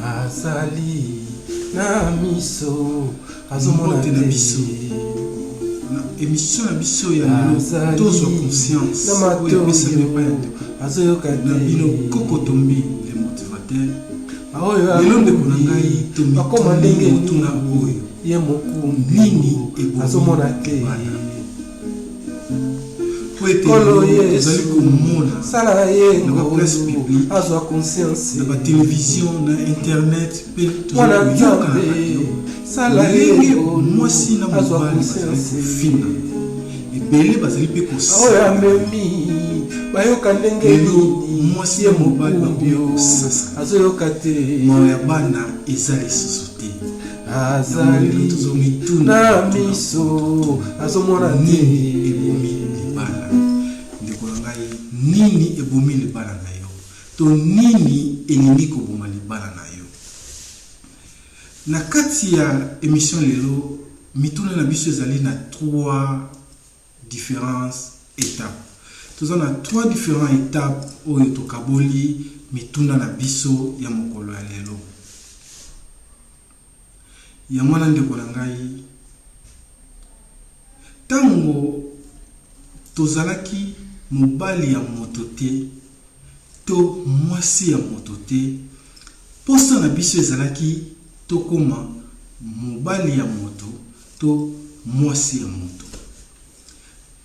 Azali na miso azomona te na biso na émission na biso ya tozo conscience na mato azoyoka na bino kokotombi les motivateurs aoyo lelo ndeko na ngai bakoma ndenge tuna oyo ye mokumbi nini azomona te kolo Yesu komona sala ye na presse publique azwa conscience na télévision na internet pe mwana nzambe sala ye mwasi na mobali bazali kofina ebele bazali mpe oyo amemi bayoka ndenge nini mwasi ya mobali bakosasa azoyoka te mawa ya bana eza lisusu te azali na miso azomona te ebomi libala ndeko na ngai nini ebomi libala na yo to nini elingi koboma libala na yo na kati ya émission lelo mituna na biso ezali na 3 différentes étapes toza na 3 différentes étapes oyo tokaboli mituna na biso ya mokolo ya lelo ya mwana ndeko na ngai tango tozalaki mobali ya moto te to mwasi ya moto te posa na biso ezalaki tokoma mobali ya moto to mwasi ya moto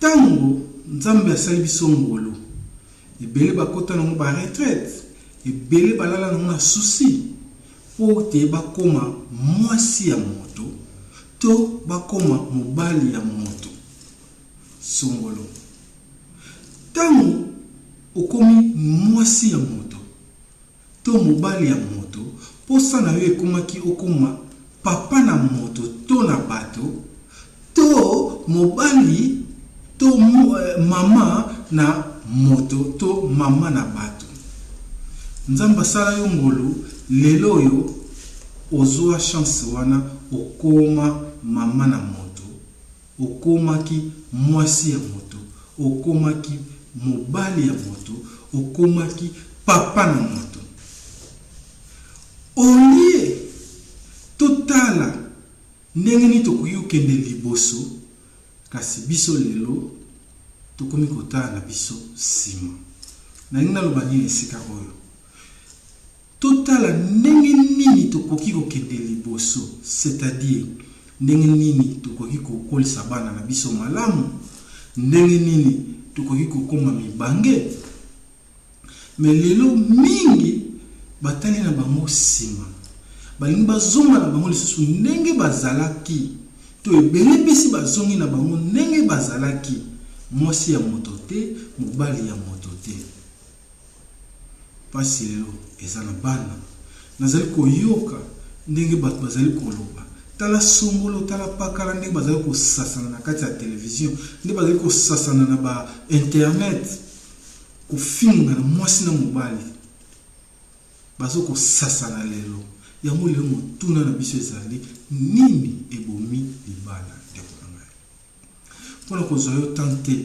tango nzambe asali biso ngolo ebele bakota nango ba retraite ebele balala nango na susi po te bakoma mwasi ya moto to bakoma mobali ya moto songolo tango okomi mwasi ya moto to mobali ya moto posa na yo ekomaki okoma papa na moto to na bato to mobali to mama na moto to mama na bato nzamba sala yo ngolo lelo oyo ozwa chance wana okoma mama na moto okomaki mwasi ya moto okomaki mobali ya moto okomaki papa na moto olie totala ndenge nini tokoki kokende liboso kasi biso lelo tokomi kotala na biso nsima nalingi naloba nini esika oyo totala ndenge nini tokoki kokende liboso c'est-à-dire ndenge nini tokoki kokolisa bana na biso malamu ndenge nini tokoki kokoma mibange me lelo mingi batali na bango nsima balingi bazonga na bango lisusu ndenge bazalaki to ebele pesi bazongi na bango ndenge bazalaki mwasi ya moto te mobali ya moto te pasi lelo eza na bana nazali koyoka ndenge bato bazali koloba tala songolo tala pakala ndenge bazali kosasana na kati ya television ndenge bazali kosasana na ba internet kofinga na mwasi na mobali bazo kosasana lelo yango lelo motuna na biso ezali nini ebomi libala ndeko na ngai mpona kozwa yo tante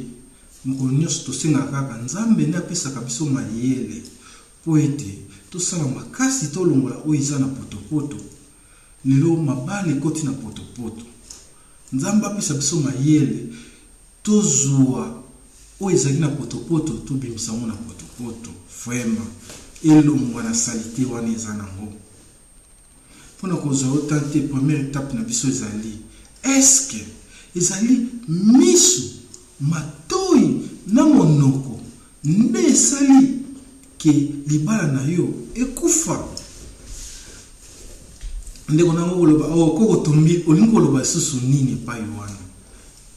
mokolo nyonso tosengaka kaka nzambe nde apesaka biso mayele po ete tosala makasi tolongola oyo eza na potopoto lelo mabale ekoti na potopoto nzambe apesa biso mayele tozwa oyo ezali na potopoto tobimisa ngo na potopoto vraiment elongwa na salite wana eza nango mpona kozwa yo tante première étape na biso ezali eske ezali misu matoi na monoko nde esali ke libala na yo ekufa ndeko nango koloba koko tombi olingi koloba susu nini epai wana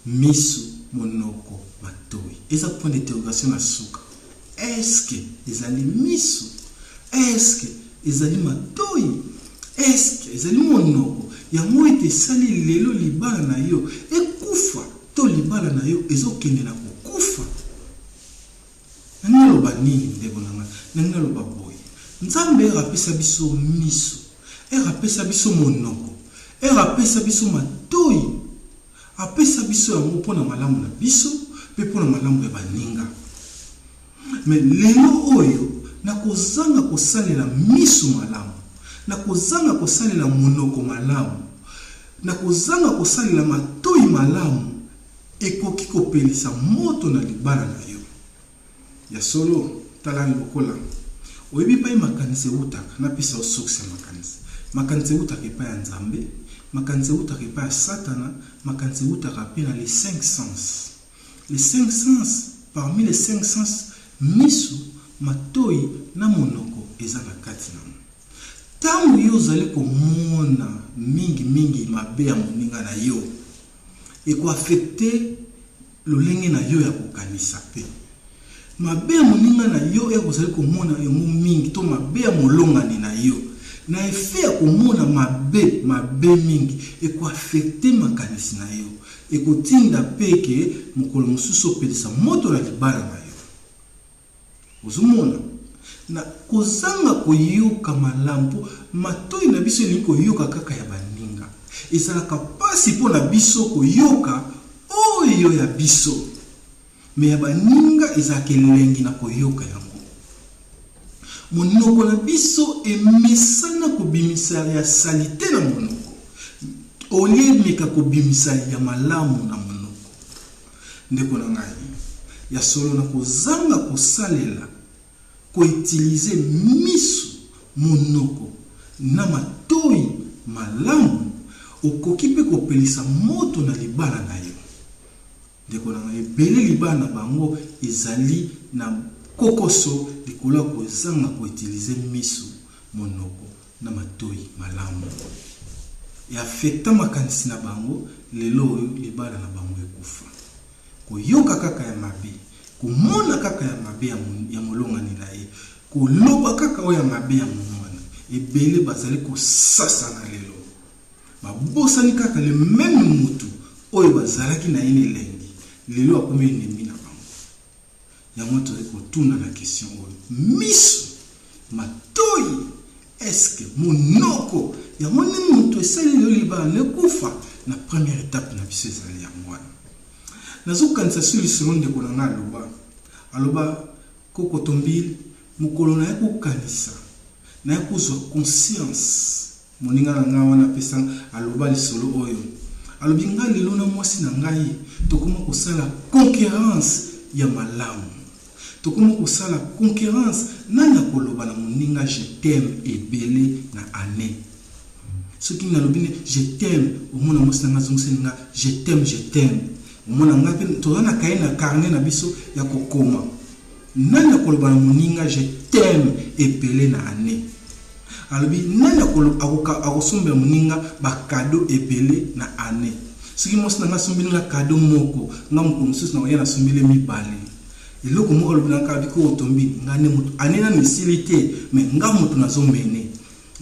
misu monoko matoi eza point d'interrogation na suka eske ezali misu eske ezali matoi eske ezali monoko yango ete esali lelo libala na yo ekufa to libala na yo ezokende na kokufa nangi naloba nini ndeko nanga nangi naloba boye nzambe erapesa biso miso erapesa biso monoko erapesa biso matoi apesa biso yango mpona malamu na biso pe pona malamu ya baninga. Mais lelo oyo na kozanga kosalela misu malamu, na kozanga kosalela monoko malamu, na kozanga kosalela matoi malamu, ekoki kopelisa moto na libala na yo. Ya solo talani lokola oyebi pa makanise utaka na pisa osukse makanise. Makanise utaka pa ya Nzambe, makanise utaka pa ya Satana, makanise utaka pe na les 5 sens. Les 5 sens, parmi les 5 sens, misu, matoi na monoko eza na kati na mo. Tangu yo zali komona mingi mabe ya moninga na yo, eko affecte lolenge na yo ya kokanisa pe. Mabe ya moninga na yo eko zali komona yango mingi to mabe ya molongani na yo. Na efe ya komona mabe mingi eko affecte makanisi na yo. Eko tinda peke mokolo mosusu opelisa moto na libala na yo. Ozomona na kozanga koyoka malambo matoi na biso elingi koyoka kaka ya baninga. Ezalaka pasi mpo na biso koyoka oyo ya biso. Me ya baninga ezalaka elengi na koyoka yango. Monoko na biso emesana kobimisa ya salite na monoko. Olie meka kobimisa ya malamu na monoko. Ndeko na ngai ya solo na kozanga kosalela koutiliser misu, monoko na matoi malamu okoki pe kopelisa moto na libala na yo. Ndeko na ngai ebele libala na bango ezali na kokoso likolo ya kozanga koutiliser misu, monoko na matoi malamu. E affecta makanisi na bango lelo oyo libala na bango ekufa. Koyoka kaka ya mabe, komona kaka ya mabe ya molongani na ye, koloba kaka oyo ya mabe ya momona. Ebele bazali kosasa na lelo. Babosani kaka le même mutu oyo bazalaki na yene lengi. Lelo akomi ennemi na bango. Yango tozali kotuna na question oyo. Misu, matoi, eske monoko ya moni mutu esali lelo libala nekufa na première étape na biso ezali ya mwana. Nazokanisa suli seconde ko na aloba. Aloba koko tombili mukolo na yako kanisa. Na yako zo conscience. Moninga na nga wana pesa aloba lisolo oyo. Alobi nga lelo na mwasi na ngai tokoma kosala concurrence ya malamu. Tokoma kosala concurrence nana koloba na moninga je t'aime ebele na année. Ce qui n'a l'obine je t'aime au monde mwasi na nga zonga je t'aime. Mona ngapi tozana kaina carnet na biso ya kokoma nana koloba na moninga je t'aime epele na année. Alobi nana koloba akosomba moninga ba cadeau epele na année. Soki mosi na nga sombeli na cadeau moko nga moko mosusu na yana sombeli mibale. Eloko moko alobi na kabi ko otombi ngane mutu année na misilité mais nga mutu na zombene.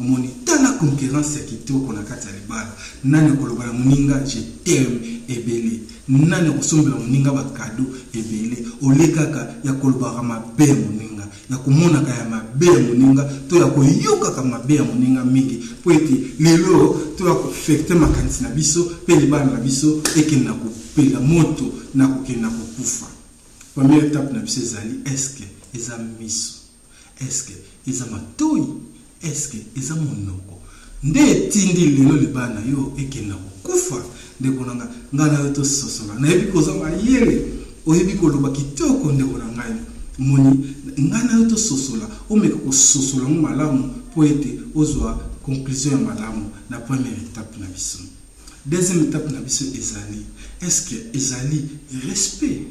Omoni tala concurrence ya kitoko na kati ya libala nani koloba na moninga je t'aime ebele nani kosombela moninga ba cadeau ebele olekaka ya koloba mabe ya moninga ya komona ka ya mabe ya moninga to ya koyoka ka mabe ya moninga mingi po ete lelo to ya affecter makanisi na biso pe libala na biso ekena kopela moto na kokena kokufa. Première étape na biso ezali eske eza miso, eske eza matoi, eske eza monoko nde tindi lelo libana yo ekena kokufa. Ndeko nanga ngana yo to sosola na yebi koza mayele oyebi koloba kitoko. Ndeko nanga moni ngana yo to sosola omeka ko sosola mu malamu po ete ozwa conclusion ya malamu na première étape na biso. Deuxième étape na biso ezali eske ezali respect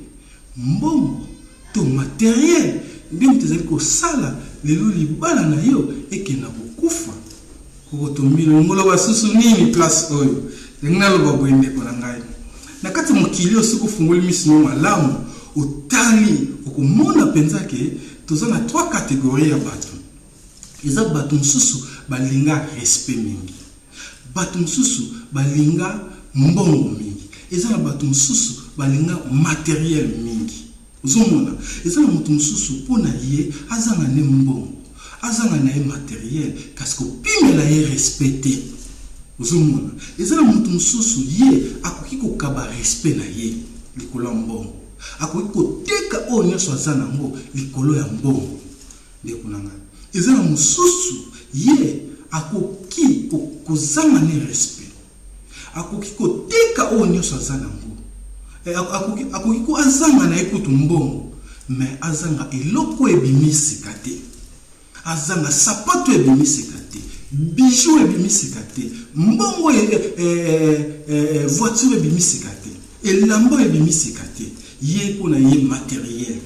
mbongo to matériel ndim tezali ko sala lelo libala na yo ekena kokufa. Kotomilo ngolo basusu nini place oyo ngalo babwende kona ngai na kati mokili osiko fungoli miso malamu otali okomona penzake tozana 3 catégories ya bato. Eza bato msusu balinga respect mingi, bato msusu balinga mbongo mingi, eza na bato msusu balinga matériel mingi. Uzomona eza na mutu msusu pona ye azanga ne mbongo azanga na ye matériel kasi kopimela ye respecté. Uzomona eza na mutu msusu ye akoki kokaba respect na ye likolo mbongo akoki koteka oyo nyonso aza nango likolo ya mbongo. Ndeko na ngai eza na mosusu ye akoki kozanga ne respect, akoki koteka oyo nyonso aza nango, akoki ko azanga na ekutu mbongo, mais azanga eloko ebimisika te, azanga sapato ebimisika te, bijou ebimisika te, mbongo voiture ebimisika te, elamba ebimisika te, ye mpona ye matériel.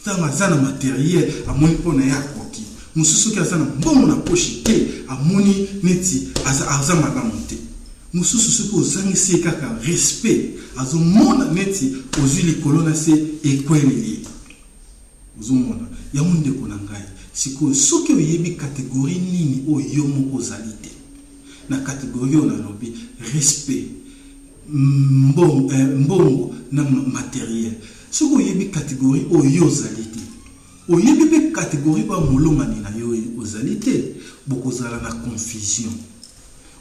Tanga aza na matériel amoni mpona ye akoki, mosusu ki aza na mbongo na poche te amoni neti aza malamu te. Mosusu soki ozangisi kaka respect azomona neti ozwi likolo na se ekweleli. Ozomona yango ndeko na ngai sikoyo soki oyebi kategorie nini oyo yo moko ozali te, na kategorie oyo nalobi respect, mbongo na matériel, soki oyebi kategorie oyo yo ozali te, oyebi mpe kategorie oyo molongani na yo ozali te, bokozala na confusion.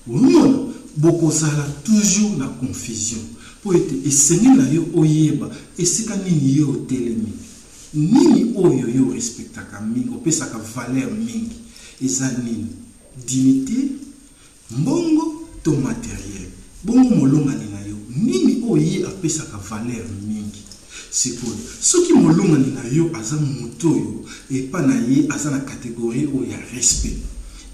Omona bokozala toujours na confusion po ete esengi na yo oyeba esika nini yo otelemi, nini oyo yo respectaka mingi, opesaka valeur mingi, eza nini? Dignité, mbongo to matériel. Bongo molongani na yo nini oyo apesaka valeur mingi. Sikoyo soki molongani na yo aza moto oyo epa na ye aza na kategorie oyo ya respect,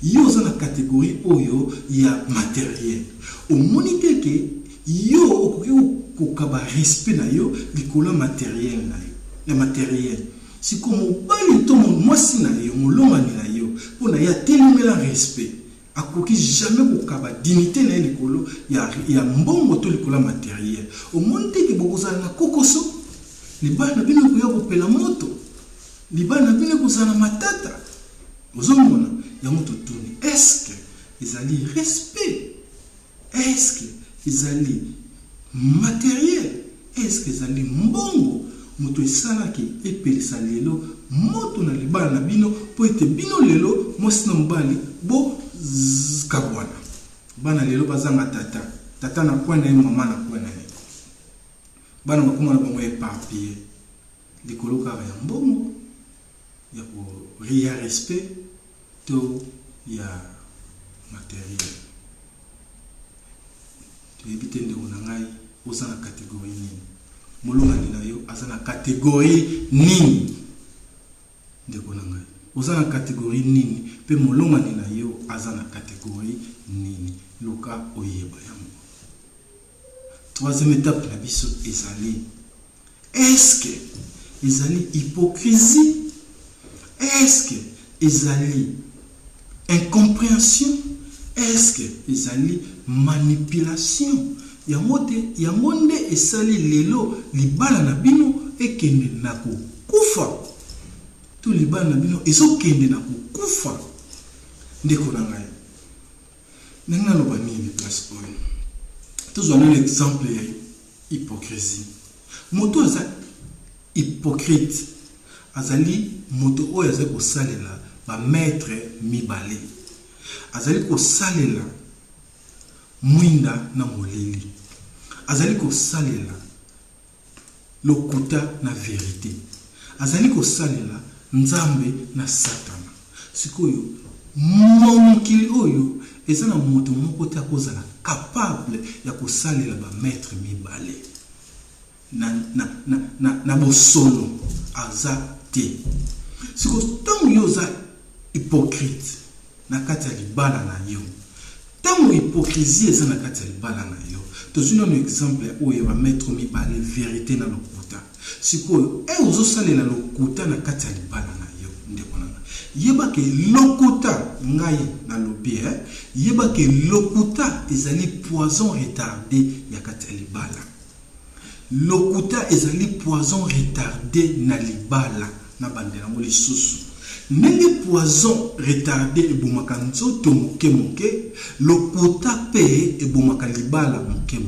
yo aza na kategorie oyo ya matériel, omoni teke yo okoki kokaba respect na yo likolo matériel na yo ya matériel. Siko mobali to mwasi na yo molongani na yo mpona ya telemela respect, akoki jamais kokaba dignité na likolo ya mbongo to likolo matériel. Omoni teke bokozala na kokoso, libana na bino koya kopela moto, libana na bino kozala matata. Ozomona yango totuni, est-ce que ezali respect, est-ce que ezali matériel, est-ce que ezali mbongo moto esalaki epelisa lelo moto na libala na bino po ete bino lelo mwasi na mobali bo kabwana bana lelo bazanga tata na kwa na ye, mama na kwa na ye, bana bakoma na bango eparpillé likolo kaka ya mbongo ya ko ria respect to ya matériel. Tuyebite ndeko na ngai oza na kategorie nini? Molongani na yo aza na kategorie nini? Ndeko na ngai oza na kategorie nini? Pe molongani na yo aza na kategorie nini? Luka oyeba yango. Troisième étape na biso ezali, est-ce que ezali hypocrisie? Est-ce que ezali incompréhension? Est-ce que ezali manipulation? Yango nde esali lelo libala na bino ekende na kokufa, to libala na bino ezokende na kokufa. Ndeko na ngai nanga loba nini place oyo tozwa un exemple ya hypocrisie. Moto aza hypocrite azali moto oyo azali kosalela ba maître mibale, azali kosalela mwinda na moleli, azali kosalela lokuta na vérité, azali kosalela nzambe na satana. Sikoyo mokili oyo eza na moto moko te akozala capable ya kosalela ba maître mibale na bosolo aza te. Sikoyo ntango yo oza hypocrite na kati ya libala na yo, tango hypocrisie eza na kati ya libala na yo, tozwi un exemple oyo ba maître mibale vérité na lokuta. Sikoyo ozosalela lokuta na kati ya libala na yo, ndeko na ngai yeba ke lokuta ngai na lobi yeba ke lokuta ezali poison retardé ya kati ya libala. Lokuta ezali poison retardé na libala na bandela ngo lisusu. Ndenge poison retardé ebomaka nzoto moke, lokuta pe ebomaka libala moke.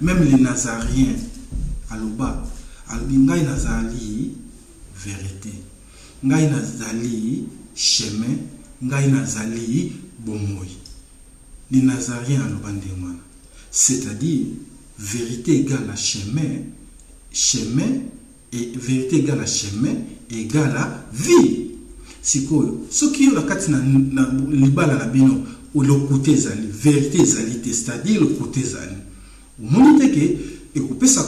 Même les Nazariens aloba ngai nazali vérité, ngai nazali chemin, ngai nazali bomoi. Les Nazariens aloba ndemana, c'est-à-dire vérité égale à chemin, chemin et vérité égale à chemin égale à vie. Sikoyo soki yo nakati na libala na bino ou le côté ezali vérité ezali te, c'est-à-dire le côté ezali omoni te ke ekopesa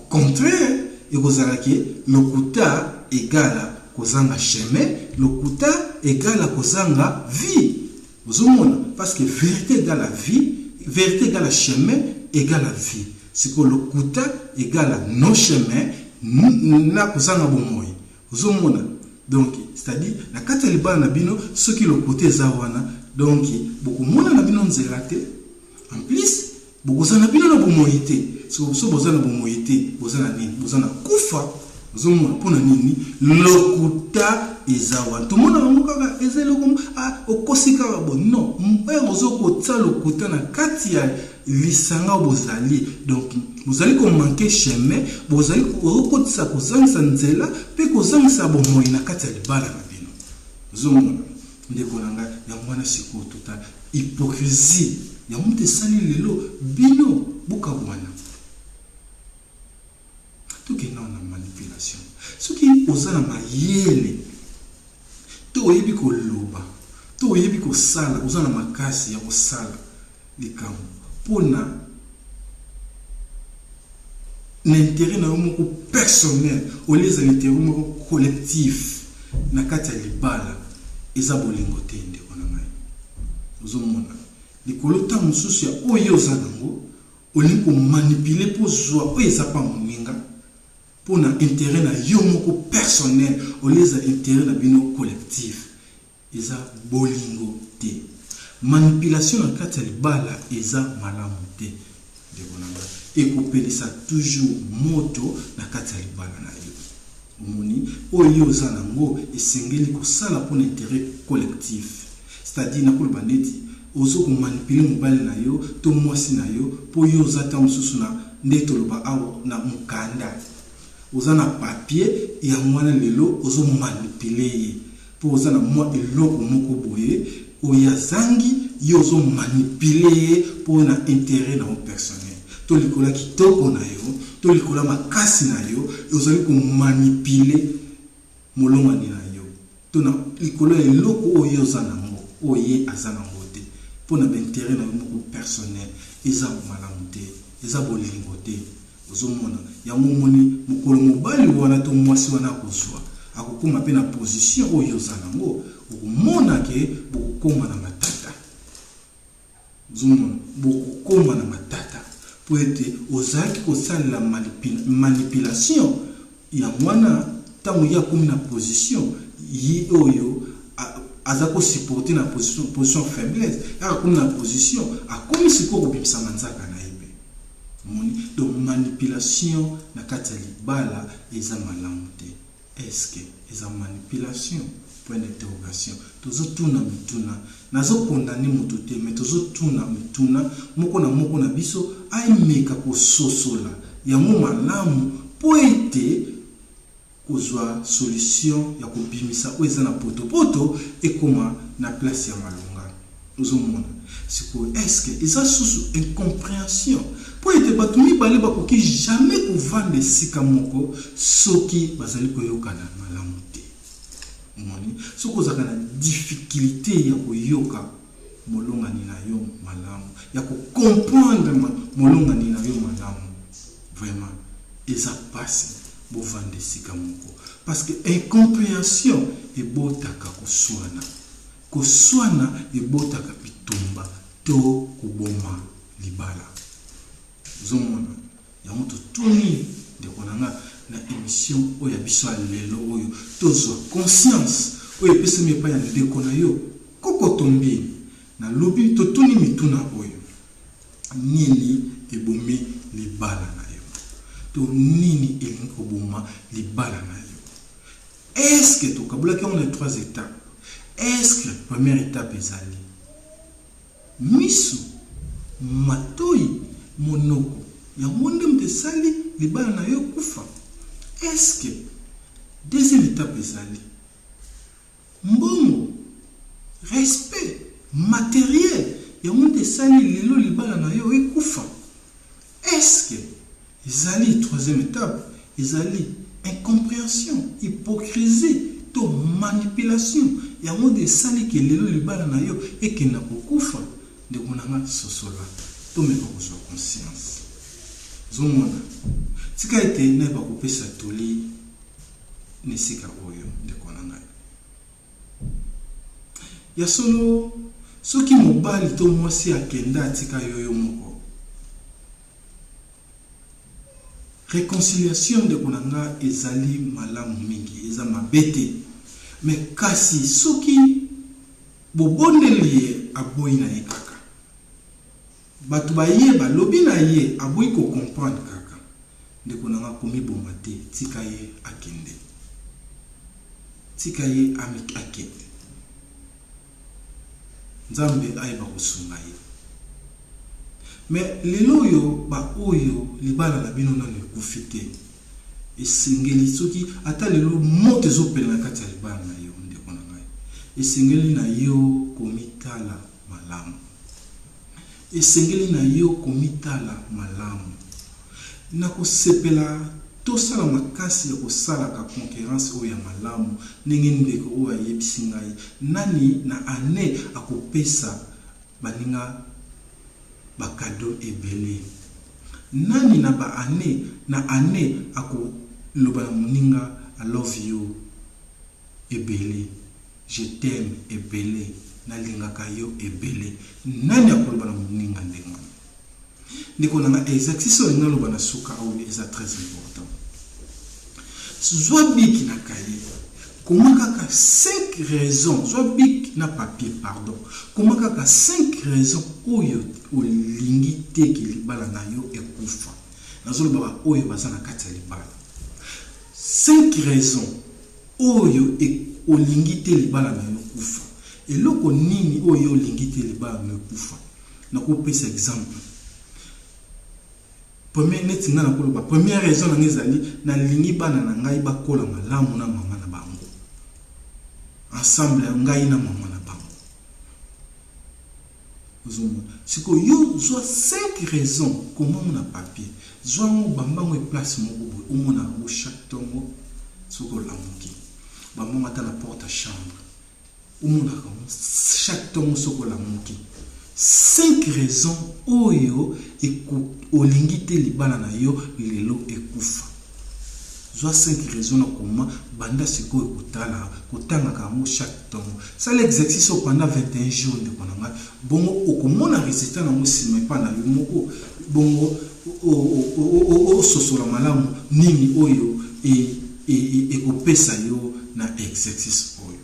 contraire ekozalaki lokuta égale kozanga chemin, lokuta égale kozanga vie. Vous avez parce que vérité égale à vie, vérité égale à chemin égale à vie. C'est que lokuta égale à non chemin na kozanga bomoy. Vous avez donc c'est-à-dire la kataliba na bino ceux qui le côté zawana donc beaucoup mona na bino nzelate en plus beaucoup za na bino na bomoyité so bozana bomoyité bozana nini bozana kufa zomona pona nini lokuta ezawa tout le monde bango kaka ezelo comme okosika bo non mbaya ozokotsa lokuta na kati ya lisanga bozali donc bozali ko manquer chemin bozali okotsa kozangisa nzela pe kozangisa bomoyi na kati ya libala na bino zomona ndeko nanga ya mwana siko total hypocrisie ya mute sali lelo bino bukabwana tout qui non na manipulation ce qui osana mayele to oyebi ko loba to oyebi ko sala osana makasi ya ko sala likambo pona l'intérêt na moko personnel au lieu de l'intérêt moko collectif na kati ya libala eza bolingo te ndeko na ngai ozomona likolo ta mosusu ya oyo ozanango olingi ko manipuler po zwa oyo eza pa moninga pour un intérêt na yo moko personnel au lieu de intérêt na bino collectif eza bolingo te manipulation na kati ya libala eza malamu te de bonanga et kopelisa toujours moto na kati ya libala na yo omoni oyo ozanango esengeli kosala pour un intérêt collectif c'est-à-dire na koloba ndeti ozo ko manipuler mobali na yo to mwasi na yo po yo ozata mosusu na ndeto loba awo na mukanda ozana papier ya mwana lelo ozo manipuler pour ozana moi eloko moko boye oya zangi yo ozo manipuler pour na intérêt na personnel to likola kitoko na yo to likola makasi na yo ozali ko manipuler molongani na yo to na likola eloko oyo ozana ngo oye azana ngote pour na intérêt na moko personnel eza malamu te eza bolingo te ozomona ya momoni mukolo mobali wana to mwasi wana kozwa akokoma pe na position oyo zanango okomona ke bokoma na matata ozomona bokoma na matata po ete ozaki kosala manipulation ya mwana tango ya komi na position yi oyo azako supporter na position faiblesse ya komi na position akomi siko kobimisa manzaka na donc manipulation na kati ya libala eza malamu te est-ce que eza manipulation point d'interrogation tozo tuna mituna nazo condamner moto te mais tozo tuna mituna moko na biso aimeka ko sosola ya mo malamu po ete kozwa solution ya kobimisa o eza na poto ekoma na place ya malonga ozomona siko est-ce que eza susu incompréhension pour être batumi balé bakoki jamais ko vendre sika moko soki bazali koyokana malamu te moni soko zaka na difficulté ya koyoka molongani na yo malamu ya ko comprendre molongani na yo malamu vraiment eza passe bo vendre sika moko parce que incompréhension e botaka koswana e botaka bitumba to kuboma libala zomona ya moto tuni de konanga na émission oya biso lelo oyo tozwa conscience oyo pesemi pa ya ndeko na yo koko tombi na lobi to tuni mituna oyo nini ebomi libala na yo to nini elingi koboma libala na yo est-ce que to kabula ki on a 3 étapes est-ce que première étape ezali misu matoi monoko ya monde mtesali libala na yo kufa est-ce que deuxième étape ezali mbongo respect matériel ya monde sali lelo libala na yo ekufa est-ce que ezali troisième étape, ezali incompréhension, hypocrisie, to manipulation. Yango de sali ke lelo libala na yo ekenda kokufa de konanga sosola. To meka kozwa conscience. Zomona. Tika ete na ba kopesa toli nesika oyo de konanga. Ya solo soki mobali to mwasi akenda tika yoyo moko. Réconciliation de konanga ezali malamu mingi, eza mabete. Mais kasi soki bobondeli aboyi na ye kaka. Batu ba ye ba lobi na ye aboyi ko comprendre kaka. De konanga komi bomate tika ye akende. Tika ye amik akende. Nzambe aiba kosunga ye. Mais lelo yo ba oyo libala la bino na le kufite. Esengeli soki ata lelo moto ezopela na kati ya libala na yo ndeko na ngai. Esengeli na yo komitala malamu. Esengeli na yo komitala malamu. Na kosepela tosala makasi ya kosala ka concurrence oyo ya malamu ndenge ndeko oyo ayebisi ngai nani na ane akopesa baninga bakado ebele. Nani na ba ane na ane ako loba moninga I love you ebele, je t'aime ebele, na lingaka yo ebele. Nani ako loba moninga ndenga ndeko na exercice oyo loba na suka oyo eza très important. Zwa biki na kaye. Comment kaka 5 raisons, soit big na papier, pardon. Comment kaka 5 raisons oyo olingi te ki libala na yo ekufa. Nazolo baba oyo bazana kati ya libala. 5 raisons oyo olingi te libala na yo kufa. Eloko nini oyo olingi te libala na yo kufa. Nakopesa exemple. Première raison na ngezali na lingi bana na ngai bakola malamu na mama na bango. Ensemble ngai na mama na bango. Siko yo zo 5 raisons comment on a papier. Zo mo bambango e place mo bobo o mona o chaque tongo soko la moki. Bambo mata na porte chambre. O mona ko chaque tongo soko la moki. 5 raisons oyo olingi te libala na yo lelo ekufa. Zwa 5 raisons na koma banda siko ekutala kotanga kango chaque temps. Ça l'exercice pendant 21 jours de konanga bongo okomona résultat na musima pa na yo moko bongo o sosola malamu nini oyo e kopesa yo na exercice oyo.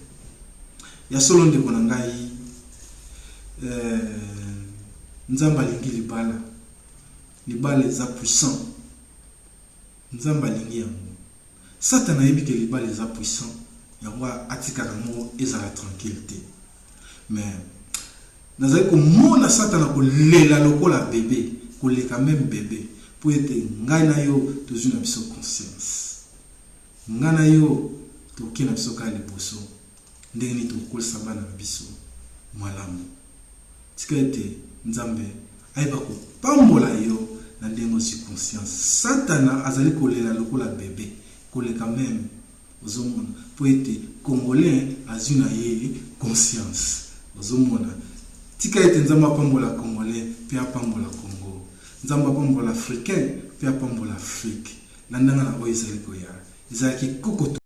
Ya solo nde konangai nzamba lingi libala eza puissant. Nzamba lingi yango Satan a que libala eza puissant yango atikaka mo ezala tranquillité. Mais nazali komona Satan ko lela lokola bébé ko leka même bébé pour être ngai na yo tozwi na biso conscience. Ngai na yo toke na biso ka liboso ndenge ni tokolisa bana na biso malamu. Tika ete nzambe aiba ko pambola yo na ndenge osi conscience. Satana azali kolela lokola bébé koleka même ozomona po ete congolais azwi na ye conscience ozomona. Tika ete nzambe apambola congolais pe apambola Congo, nzambe apambola africain pe apambola Afrique na ndanga na oyo ezali koya ezalaki kokoto